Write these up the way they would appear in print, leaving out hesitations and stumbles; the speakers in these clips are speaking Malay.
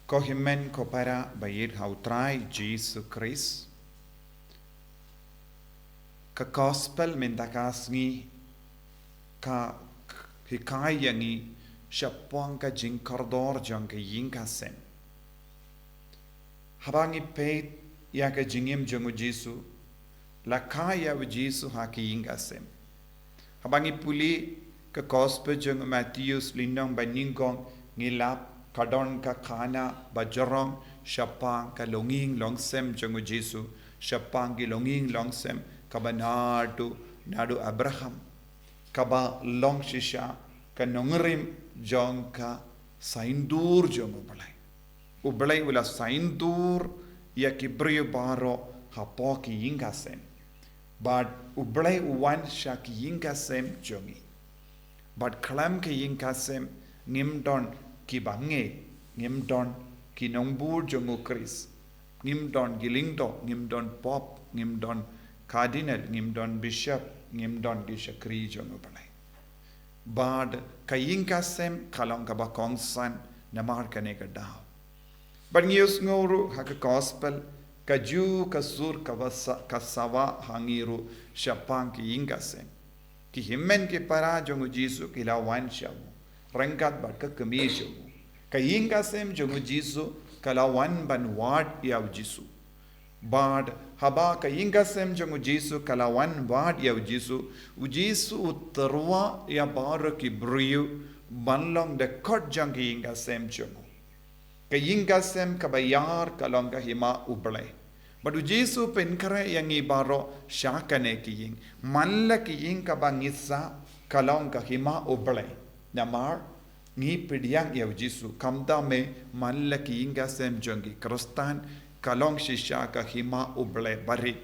Ko himen ko para bayit hautrai Jesus Christ. Ka gospel mendakas ngi ka hikaya ngi siapong ka jing kordor jong ka ying kasem. Habangi peit ya ka jingim jongu Jesu la kaya wa Jesu ha ki ying kasem. Habangi puli ka gospel jong Matthews lindong baningkong ngilap kadon ka kana bajorong siapang ka longing longsem jongu Jesu siapang ki longing longsem kaba nadu Abraham kaba long shisha ka nongrim jong ka saindur jong ubalay wala saindur ya kibriyo baro hapo ki yingasem but ubalay uwan sha ki yingasem jongi but kalam ki yingasem ngimdon ki bange ngimdon ki nongbur jongu Chris ngimdon gilingdo ngimdon pop ngimdon cardinal ngimdon bishop ngimdon gishakri jongu balay bad kaying kasem kalong kaba kongsan namar kane ka daw but ngiyos ngoro haka gospel kaju kasur kasawa hangiru syapang ki ingasem ki himmen ki para jongu Jesu kilawan syamu rengkat bat ka kemisyo kaying kasem jongu Jesu kalawan ban wad yaw Jesu bad haba kaying kasem jongu Jesu kalawan wad yaw Jesu u Jesu utarwa ya bar ki briyu banlong de kot jang kaying kasem jongu kaying kasem kabayar kalong ka hima ublay but u Jesu penkare yang ibaro syakane kiying malla kiying kabangisa kalong ka hima ublay namar ngi pidyang yaw Jesu kamda me malla kiying kasem jongi krostan kalong shisha ka hima ublay barit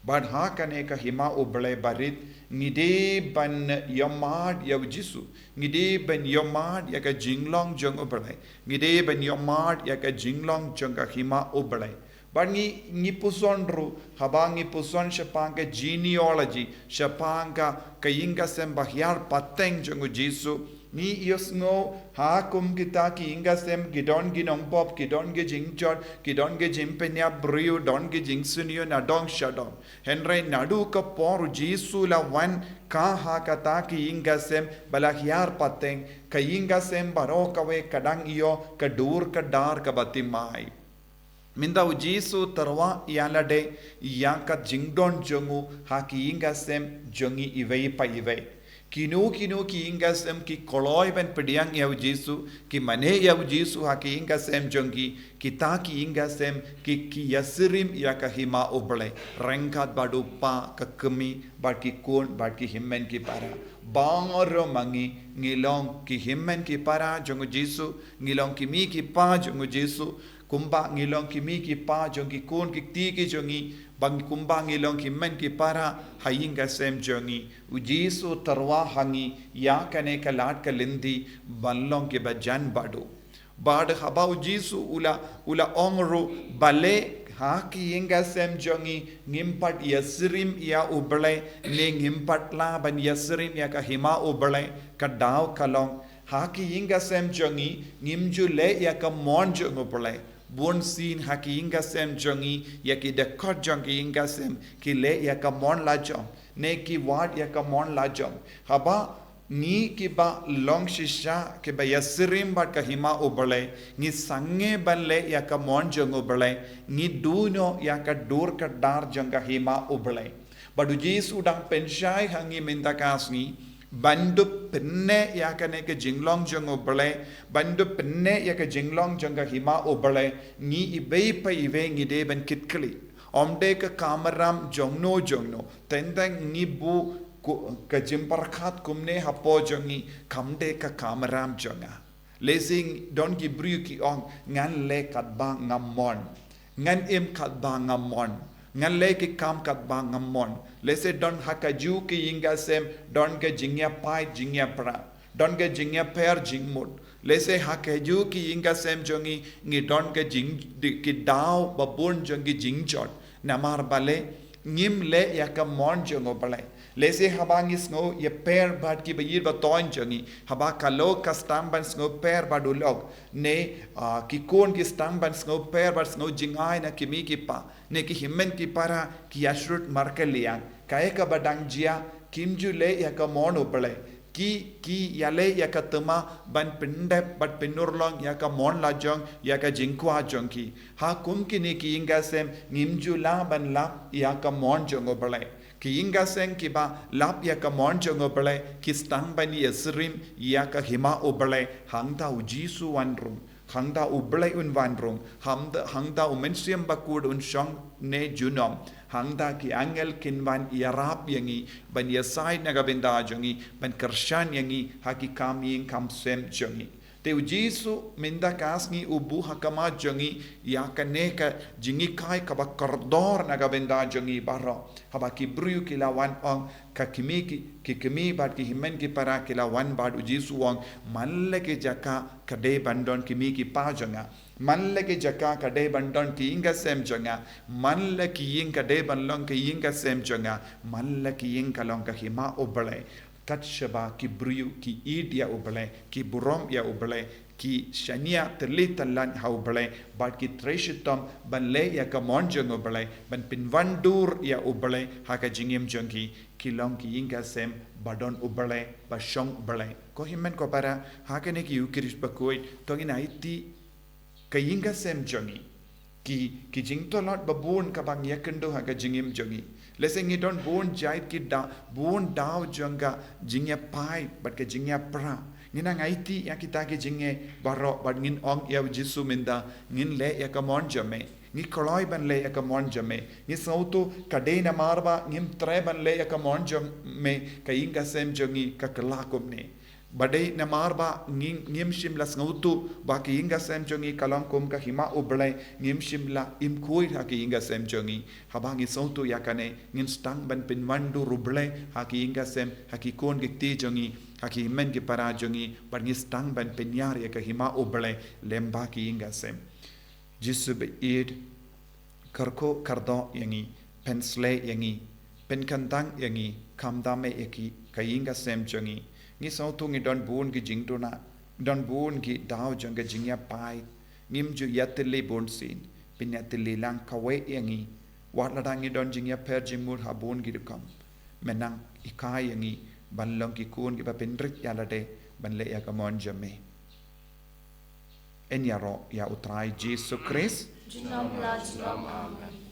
but ha kane ka hima ublay barit ngide ban yamad yaw Jesu ngide ban yamad ya ka jinglong jong ublay ngide ban yamad ya ka jinglong jong ka hima ublay but ngi puson ru habang ngi puson syapang ka genealogy syapang ka kayinga sem bahyar pateng jong Jesu ni ios ngo ha kum kita ki inga sem gidon ginong pop gidon ge jingchot gidon ge jimpenya brio don ge jingsunyo na dong shadong henry nadu ka por Jesu la wan ka ha kata ki inga sem balahyar pateng ka inga sem baro kawe kadang iyo kadur kadar ka batimai minda u Jesu tarwa yalade yanka jingdon jongu ha ki inga sem jongi iwei pa iwei kinu ki ingasem ki koloi ben pediang yaw Jesu ki mane yaw Jesu ha ki ingasem jongi kita ki ingasem ki yasirim ya ka hima oble rengkat badupa ka kemi bad ki kun bad ki himmen ki para bangoro mangi ngilong ki himmen ki para jongu Jesu ngilong ki mi ki pa jongu Jesu kumba ngilong ki mi ki pa jongi kun ki ti ki jongi bang kumbang ilong ki men ki para haying ka sem jongi u Jesu tarwa hangi ya kane ka lat ka lindi banlong ki bajan badu bad haba u Jesu ula ongro bale ha ki inga sem jongi ngimpat yasrim ya ublay ne ngimpat la ban yasrim ya ka hima ublay ka daw kalong ha ki inga sem jongi ngimju le ya ka mon jong ublay bon sin haki inga sem jongi ya ki de kot jongi inga sem ki le ya ka mon la jom ne ki wad ya ka mon la jom haba ni ki ba long shisha ke ba yasrim ba ka hima ubale ni sange balle ya ka mon jong ubale ni duno ya ka dur ka dar jonga hima ubale badu Jesu dang penshai hangi minta kasni bandu penne ya ka ne ke jinglong jong obale bandu penne ya ka jinglong jong ka hima obale ni ibei pa ive ngi de ban kitkli omde ka kamaram jongno tendang ni bu ka jimparkhat kumne hapo jongi kamde ka kamaram jonga lezing don ki bru ki ong ngan le kat ba ngamon ngan im kat ba ngamon ngan le ki kam kat ba ngamon lese don hakaju ki inga sem don ke jingya pai jingya pra don ke jingya per jingmut lese hakaju ki inga sem jongi ngi don ke jing ki daw babun jongi jingchot namar bale ngim le ya ka mon jongo bale lese habangi sngo ye per bad ki bayir ba toin jangi haba kalo kastam ban sngo per badulog ne ki kon ki stam ban sngo per bad sngo jingai na kimi ki pa ne ki himmen ki para ki ashrut markelian kae ka badang jia kimju le ya ka mon upale ki yale ya ka tama ban pinde bat pinurlong ya ka mon la jong ya ka jingkwa jong ki ha kum ki ne ki inga sem ngimju la ban la ya ka mon jong upale ki inga sen ki ba lap ya ka mon jong upale ki stang ban yesrim ya ka hima upale hangta ujisu wanrum hangda ublay un wanrung hangda umensiam bakud un shong ne junom hangda ki angel kinwan yarap yangi ban yasai nagabinda jongi ban kershan yangi haki kam yin kam sem jongi te ujisu minda kasngi ubu hakama jongi ya kaneka jingi kai kaba kordor nagabinda jongi baro haba ki bru ki lawan ong ka kimi bad ki himen ki para ki lawan bad ujisu ong malle ki jaka kade bandon kimi ki pa jonga malle ki jaka kade bandon ki inga sem jonga malle ki yin kade bandon ki inga sem jonga malle ki yin kalong ka hima obale katshaba ki briu ki idia ubale ki burom ya ubale ki shania terlitalan ha ubale bad ki treshitom ban le ya ka monjong ubale ban pinwandur ya ubale ha ka jingim jongi ki long ki inga sem badon ubale ba shong ubale ko himen ko para ha ka ne ki ukirish bakoi tongin aiti ka inga sem jongi ki jingtolot babun ka bang yakendo ha ka jingim jongi Leseng ni don bon jait ki da bon dau jonga jingya pai bat ke jingya pra ngina ngaiti ya kita ke jinge baro bat ngin ong ya jisu minda ngin le ya ka mon jame ni koloi ban le ya ka mon jame ni sautu kade na marba ngim tre ban le ya ka mon jame ka inga sem jongi ka kalakum ne badai na marba ngim shimla ngautu ba ki inga sem jongi kalang kum ka hima ublai ngim shimla im koi ha ki inga sem jongi habangi sautu yakane ngin stang ban pinwandu rublai ha ki inga sem ha ki kon gikti jongi ha ki men ki para jongi par ngi stang ban pinyar ya ka hima ublai lemba ki inga sem jisu be id karko kardo yangi pensle yangi penkantang yangi kamdame yaki ka inga sem jongi ni sautu ngi don bun ki jingtuna don bun ki dau jang ga jingya pai ngim ju yatli bun sin pinatli lang kawe yangi wat la ngi don jingya per jingmur ha bun gi kam menang ikai yangi banlong ki kun ki ba pinrit yalade ban le ya kamon jame en yaro ya utrai Jesus Christ Amen.